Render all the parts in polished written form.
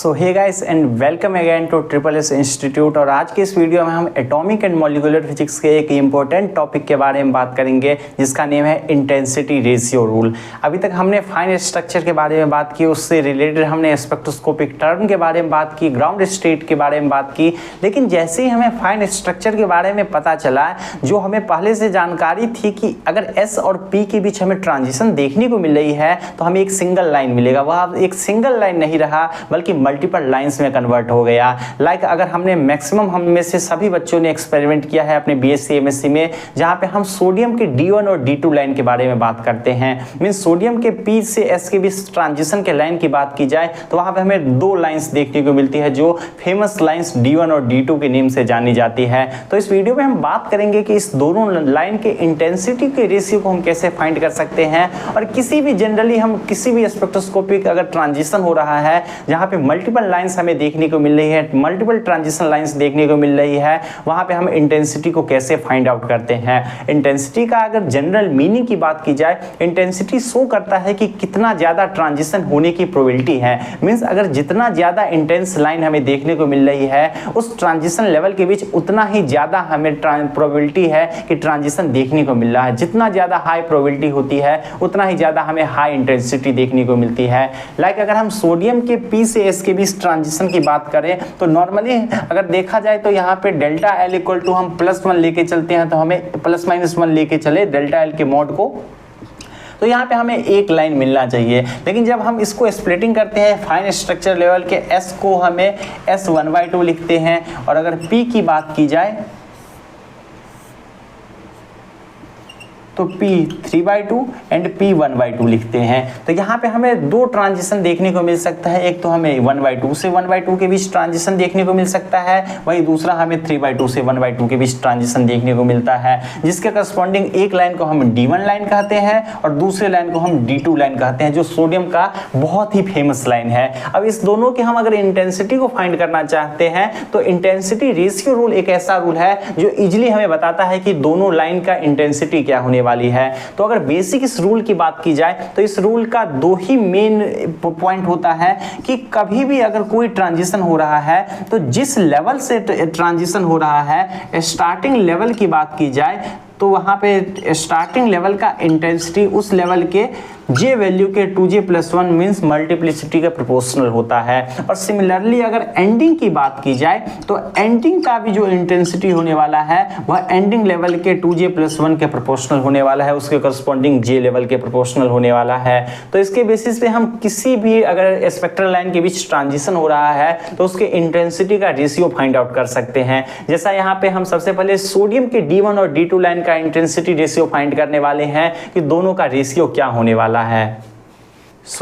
So hey guys and welcome again to triple S institute. और आज के इस वीडियो में हम एटॉमिक एंड मॉलिक्यूलर फिजिक्स के एक इंपॉर्टेंट टॉपिक के बारे में बात करेंगे जिसका नेम है इंटेंसिटी रेशियो रूल। अभी तक हमने फाइन स्ट्रक्चर के बारे में बात की, उससे रिलेटेड हमने स्पेक्ट्रोस्कोपिक टर्म के बारे में बात की, ग्राउंड स्टेट के बारे में बात की। लेकिन जैसे ही हमें फाइन स्ट्रक्चर के बारे में पता चला, जो हमें पहले से जानकारी थी कि अगर एस और पी के बीच हमें ट्रांजिशन देखने को मिल रही है तो हमें एक सिंगल लाइन मिलेगा, वह एक सिंगल लाइन नहीं रहा बल्कि मल्टीपल लाइंस में कन्वर्ट हो गया। अगर हमने मैक्सिमम हम में से सभी बच्चों ने एक्सपेरिमेंट किया है अपने बीएससी एमएससी में, जहां पे हम सोडियम के D1 और D2 लाइन के बारे में बात करते हैं। मींस सोडियम के P से S के बीच ट्रांजिशन के लाइन की बात की जाए तो वहां पे हमें दो लाइंस देखने को मिलती है जो फेमस लाइंस D1 और D2 के नेम से जानी जाती है। तो इस वीडियो में हम बात करेंगे कि इस दोनों लाइन के इंटेंसिटी के रेशियो को हम कैसे फाइंड कर सकते हैं, और किसी भी जनरली हम किसी भी स्पेक्ट्रोस्कोपिक अगर ट्रांजिशन हो रहा है जहां पे मल्टीपल लाइंस हमें देखने को मिल रही है, मल्टीपल ट्रांजिशन लाइंस देखने को मिल रही है, वहां पे हम इंटेंसिटी को कैसे फाइंड आउट करते हैं। इंटेंसिटी का अगर जनरल मीनिंग की बात की जाए, इंटेंसिटी शो करता है कि कितना ज्यादा ट्रांजिशन होने की प्रोबेबिलिटी है। मींस अगर जितना ज्यादा इंटेंस लाइन हमें देखने को मिल रही है उस ट्रांजिशन लेवल के बीच उतना ही ज्यादा हमें प्रोबेबिलिटी है कि ट्रांजिशन देखने को मिल रहा है। जितना ज्यादा हाई प्रोबेबिलिटी होती है उतना ही ज्यादा हमें हाई इंटेंसिटी देखने को मिलती है। अगर हम सोडियम के P से S के बीच ट्रांजिशन की बात करें तो नॉर्मली अगर देखा जाए तो यहाँ पे डेल्टा L इक्वल टू हम +1 लेके चलते हैं, तो हमें ±1 लेके चले डेल्टा L के मॉड को, तो यहाँ पे हमें एक लाइन मिलना चाहिए। लेकिन जब हम इसको स्प्लिटिंग करते हैं फाइन स्ट्रक्चर लेवल के S को हमें S1/2 लिखते हैं, और अगर P की बात की जाए तो P3/2 एंड P1/2 लिखते हैं। तो यहाँ पे हमें दो ट्रांजिशन देखने को मिल सकता है, एक तो हमें 1/2 से 1/2 के बीच ट्रांजिशन देखने को मिल सकता है, वही दूसरा हमें 3/2 से 1/2 के बीच ट्रांजिशन देखने को मिलता है, जिसके करस्पॉन्डिंग एक लाइन को हम D1 लाइन कहते हैं और दूसरे लाइन को हम D2 लाइन कहते हैं, जो सोडियम का बहुत ही फेमस लाइन है। अब इस दोनों के हम अगर इंटेंसिटी को फाइंड करना चाहते हैं तो इंटेंसिटी रेशियो रूल एक ऐसा रूल है जो इजिली हमें बताता है कि दोनों लाइन का इंटेंसिटी क्या होने वाली है। तो अगर बेसिक इस रूल की बात की जाए तो इस रूल का दो ही मेन पॉइंट होता है कि कभी भी अगर कोई ट्रांजिशन हो रहा है तो जिस लेवल से ट्रांजिशन हो रहा है, स्टार्टिंग लेवल की बात की जाए तो वहां पे स्टार्टिंग लेवल का इंटेंसिटी उस लेवल के J वैल्यू के 2J+1 मींस मल्टीप्लिसिटी का प्रोपोर्शनल होता है। और सिमिलरली अगर एंडिंग की बात की जाए तो एंडिंग का भी जो इंटेंसिटी होने वाला है वह एंडिंग लेवल के 2J+1 के प्रोपोर्शनल होने वाला है, उसके करस्पॉन्डिंग J लेवल के प्रोपोर्शनल होने वाला है। तो इसके बेसिस पे हम किसी भी अगर स्पेक्ट्रल लाइन के बीच ट्रांजिशन हो रहा है तो उसके इंटेंसिटी का रेशियो फाइंड आउट कर सकते हैं। जैसा यहाँ पे हम सबसे पहले सोडियम के D1 और D2 लाइन का इंटेंसिटी रेशियो फाइंड करने वाले हैं कि दोनों का रेशियो क्या होने वाला है।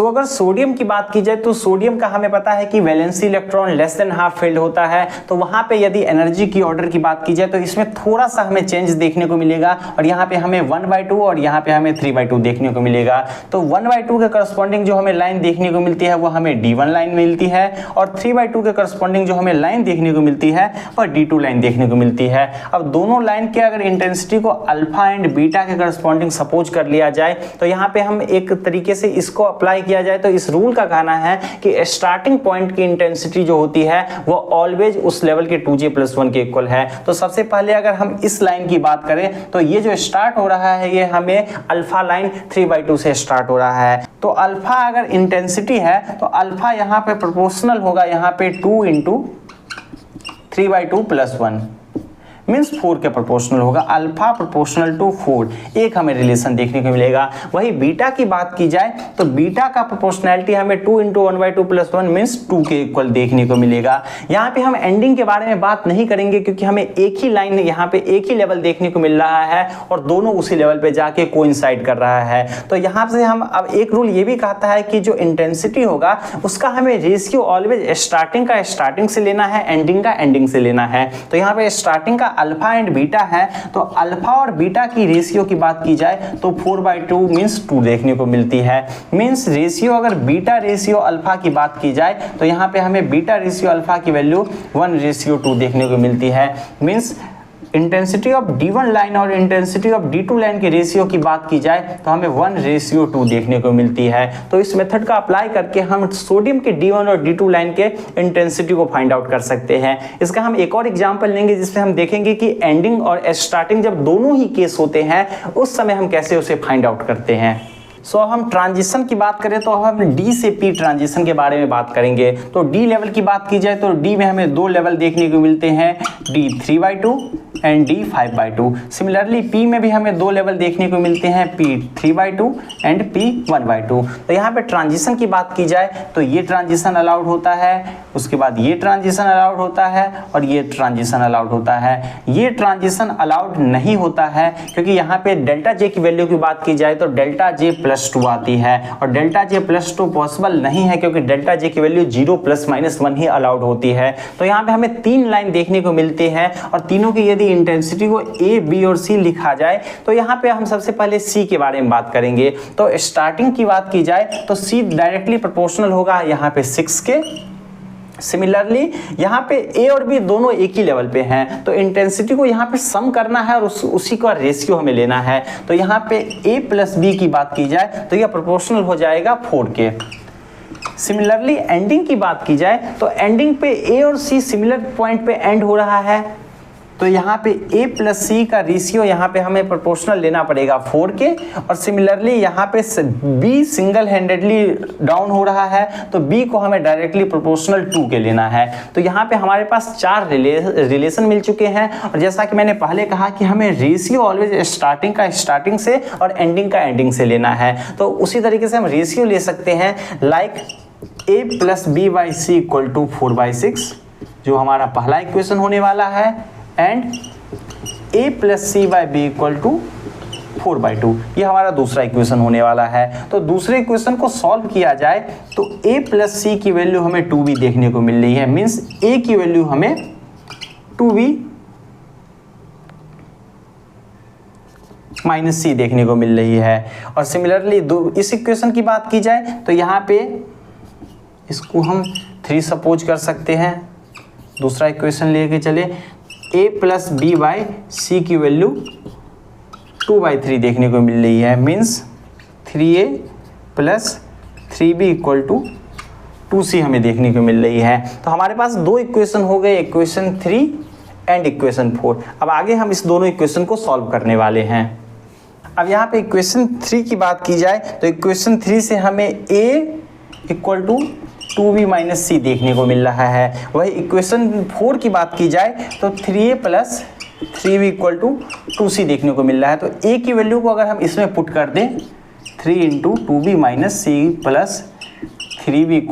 अगर सोडियम की बात की जाए तो सोडियम का हमें पता है कि valency electron less than half field होता है, तो वहां पे यदि एनर्जी की ऑर्डर की बात की जाए तो इसमें थोड़ा सा हमें चेंज देखने को मिलेगा, और यहाँ पे हमें 1/2 और यहाँ पे हमें 3/2 देखने को मिलेगा। तो 1/2 के करस्पॉन्डिंग जो हमें लाइन देखने को मिलती है वो हमें D1 लाइन मिलती है, और 3/2 के करस्पॉन्डिंग जो हमें लाइन देखने को मिलती है वह D2 लाइन देखने को मिलती है। अब दोनों लाइन के अगर इंटेंसिटी को अल्फा एंड बीटा के करस्पॉन्डिंग सपोज कर लिया जाए तो यहाँ पे हम एक तरीके से इसको अप्लाई किया जाए तो इस रूल का कहना है कि स्टार्टिंग पॉइंट की इंटेंसिटी जो होती है वो ऑलवेज उस लेवल के 2J+1 के इक्वल है। तो सबसे पहले अगर हम इस लाइन की बात करें तो ये जो स्टार्ट हो रहा है ये हमें अल्फा लाइन 3/2 से स्टार्ट हो रहा है। तो अल्फा अगर इंटेंसिटी है तो अल्फा यहाँ पे प्रोपोर्शनल होगा यहाँ पे 2 × 3/2+1 मीन्स 4 के प्रोपोर्शनल होगा, अल्फा प्रोपोर्शनल टू 4 एक हमें रिलेशन देखने को मिलेगा। वही बीटा की बात की जाए तो बीटा का प्रोपोर्शनैलिटी हमें 2 × 1/2+1 मीन्स 2 के इक्वल देखने को मिलेगा। यहाँ पे हम एंडिंग के बारे में बात नहीं करेंगे क्योंकि हमें एक ही लाइन यहाँ पे एक ही लेवल देखने को मिल रहा है और दोनों उसी लेवल पे जाके कोइंसाइड कर रहा है। तो यहाँ से हम अब एक रूल ये भी कहता है कि जो इंटेंसिटी होगा उसका हमें रेशियो ऑलवेज स्टार्टिंग का स्टार्टिंग से लेना है, एंडिंग का एंडिंग से लेना है। तो यहाँ पे स्टार्टिंग का अल्फा एंड बीटा है, तो अल्फा और बीटा की रेशियो की बात की जाए तो 4/2 मींस 2 देखने को मिलती है। मींस रेशियो अगर बीटा रेशियो अल्फा की बात की जाए तो यहाँ पे हमें बीटा रेशियो अल्फा की वैल्यू 1/2 देखने को मिलती है। Means intensity of D1 line और इंटेंसिटी ऑफ D2 लाइन के रेशियो की बात की जाए तो हमें 1:2 देखने को मिलती है। तो इस मेथड का अप्लाई करके हम सोडियम के D1 और D2 लाइन के इंटेंसिटी को फाइंड आउट कर सकते हैं। इसका हम एक और एग्जांपल लेंगे जिसमें हम देखेंगे कि एंडिंग और स्टार्टिंग जब दोनों ही केस होते हैं उस समय हम कैसे उसे फाइंड आउट करते हैं। हम ट्रांजिशन की बात करें तो हम D से P ट्रांजिशन के बारे में बात करेंगे। तो D लेवल की बात की जाए तो D में हमें 2 लेवल देखने को मिलते हैं, D 3/2 and D 5/2। Similarly P में भी हमें 2 लेवल देखने को मिलते हैं, P 3/2 एंड P 1/2। तो यहाँ पे ट्रांजिशन की बात की जाए तो ये ट्रांजिशन अलाउड होता है, उसके बाद ये ट्रांजिशन अलाउड होता है और ये ट्रांजिशन अलाउड होता है। ये ट्रांजिशन अलाउड नहीं होता है क्योंकि यहाँ पे डेल्टा J की वैल्यू की बात की जाए तो डेल्टा J+2 आती है और डेल्टा J+2 पॉसिबल नहीं है क्योंकि डेल्टा J की वैल्यू 0 ± 1 ही अलाउड होती है। तो यहाँ पे हमें 3 लाइन देखने को मिलती है और तीनों की यदि इंटेंसिटी को A, B और C लिखा जाए तो यहाँ पे हम सबसे पहले C के बारे में बात करेंगे। तो स्टार्टिंग की बात की जाए तो C डायरेक्टली प्रोपोर्शनल होगा यहाँ पे 6 के। सिमिलरली यहाँ पे A और B दोनों एक ही लेवल पे हैं तो इंटेंसिटी को यहाँ पे सम करना है और उसी का रेशियो हमें लेना है। तो यहाँ पे A + B की बात की जाए तो यह प्रोपोर्शनल हो जाएगा 4 के। सिमिलरली एंडिंग की बात की जाए तो एंडिंग पे A और C सिमिलर पॉइंट पे एंड हो रहा है तो यहाँ पे A + C का रेशियो यहाँ पे हमें प्रोपोर्शनल लेना पड़ेगा 4 के। और सिमिलरली यहाँ पे B सिंगल हैंडेडली डाउन हो रहा है तो B को हमें डायरेक्टली प्रोपोर्शनल 2 के लेना है। तो यहाँ पे हमारे पास 4 रिलेशन मिल चुके हैं और जैसा कि मैंने पहले कहा कि हमें रेशियो ऑलवेज स्टार्टिंग का स्टार्टिंग से और एंडिंग का एंडिंग से लेना है। तो उसी तरीके से हम रेशियो ले सकते हैं लाइक A + B/C = 4/6 जो हमारा पहला इक्वेशन होने वाला है एंड A + C/B = 4/2 ये हमारा दूसरा इक्वेशन होने वाला है। तो दूसरे इक्वेशन को सॉल्व किया जाए तो A + C की वैल्यू हमें 2B देखने को मिल रही है, मीन्स A की वैल्यू हमें 2B - C देखने को मिल रही है। और सिमिलरली इस इक्वेशन की बात की जाए तो यहाँ पे इसको हम 3 सपोज कर सकते हैं। दूसरा इक्वेशन लेके चले A + B/C की वैल्यू 2/3 देखने को मिल रही है, मीन्स 3A + 3B = 2C हमें देखने को मिल रही है। तो हमारे पास 2 इक्वेशन हो गए, इक्वेशन 3 एंड इक्वेशन 4। अब आगे हम इस दोनों इक्वेशन को सॉल्व करने वाले हैं। अब यहाँ पे इक्वेशन 3 की बात की जाए तो इक्वेशन 3 से हमें A = 2B - C देखने को मिल रहा है। वही इक्वेशन 4 की बात की जाए तो 3A + 3B = 2C देखने को मिल रहा है। तो A की वैल्यू को अगर हम इसमें पुट कर दें 3 × 2B - C + 3B =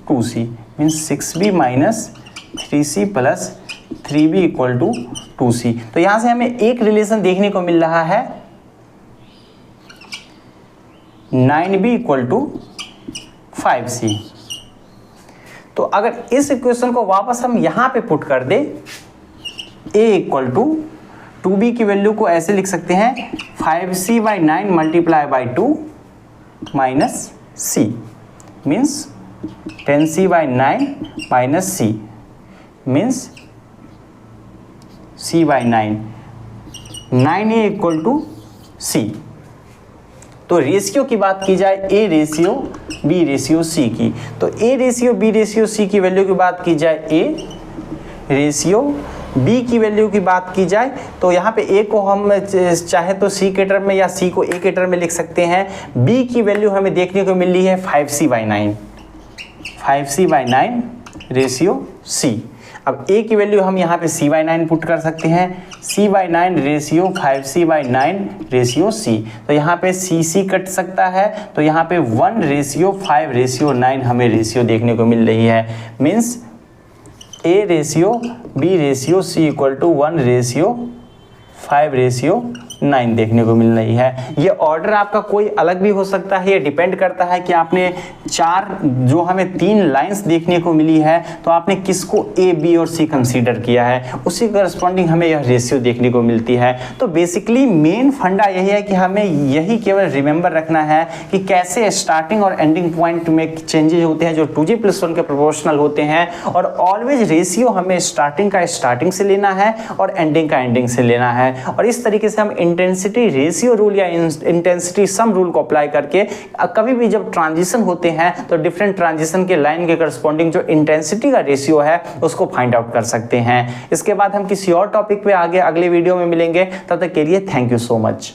2C means 6B - 3C + 3B = 2C। तो यहाँ से हमें एक रिलेशन देखने को मिल रहा है 9B = 5C। तो अगर इस इक्वेशन को वापस हम यहाँ पे पुट कर दे A = 2B की वैल्यू को ऐसे लिख सकते हैं 5C/9 × 2 - C means 10C/9 - C means C/9 9A = C। तो रेशियो की बात की जाए A/B/C की तो A/B/C की वैल्यू की बात की जाए A/B की वैल्यू की बात की जाए तो यहाँ पे A को हम चाहे तो C के टर्म में या C को A के टर्म में लिख सकते हैं। B की वैल्यू हमें देखने को मिल रही है 5C/9 5C/9 अब A की वैल्यू हम यहाँ पे C/9 पुट कर सकते हैं, C/9 रेशियो 5C/9 C। तो यहाँ पे C कट सकता है तो यहाँ पे 1:5:9 हमें रेशियो देखने को मिल रही है, मीन्स A/B/C = 1:5:9 9 देखने को मिल रही है। ये ऑर्डर आपका कोई अलग भी हो सकता है, ये डिपेंड करता है कि आपने 4 जो हमें 3 लाइंस देखने को मिली है तो आपने किसको ए, बी और सी कंसीडर किया है, उसी करस्पॉन्डिंग हमें यह रेशियो देखने को मिलती है। तो बेसिकली मेन फंडा यही है कि हमें यही केवल रिमेंबर रखना है कि कैसे स्टार्टिंग और एंडिंग पॉइंट में चेंजेस होते हैं जो 2g+1 के प्रोपोर्शनल होते हैं, और ऑलवेज रेशियो हमें स्टार्टिंग का स्टार्टिंग से लेना है और एंडिंग का एंडिंग से लेना है। और इस तरीके से हम इंटेंसिटी रेशियो रूल या इंटेंसिटी सम रूल को अप्लाई करके कभी भी जब ट्रांजिशन होते हैं तो डिफरेंट ट्रांजिशन के लाइन के करस्पॉन्डिंग जो इंटेंसिटी का रेशियो है उसको फाइंड आउट कर सकते हैं। इसके बाद हम किसी और टॉपिक पे आगे अगले वीडियो में मिलेंगे, तब तक के लिए थैंक यू सो मच।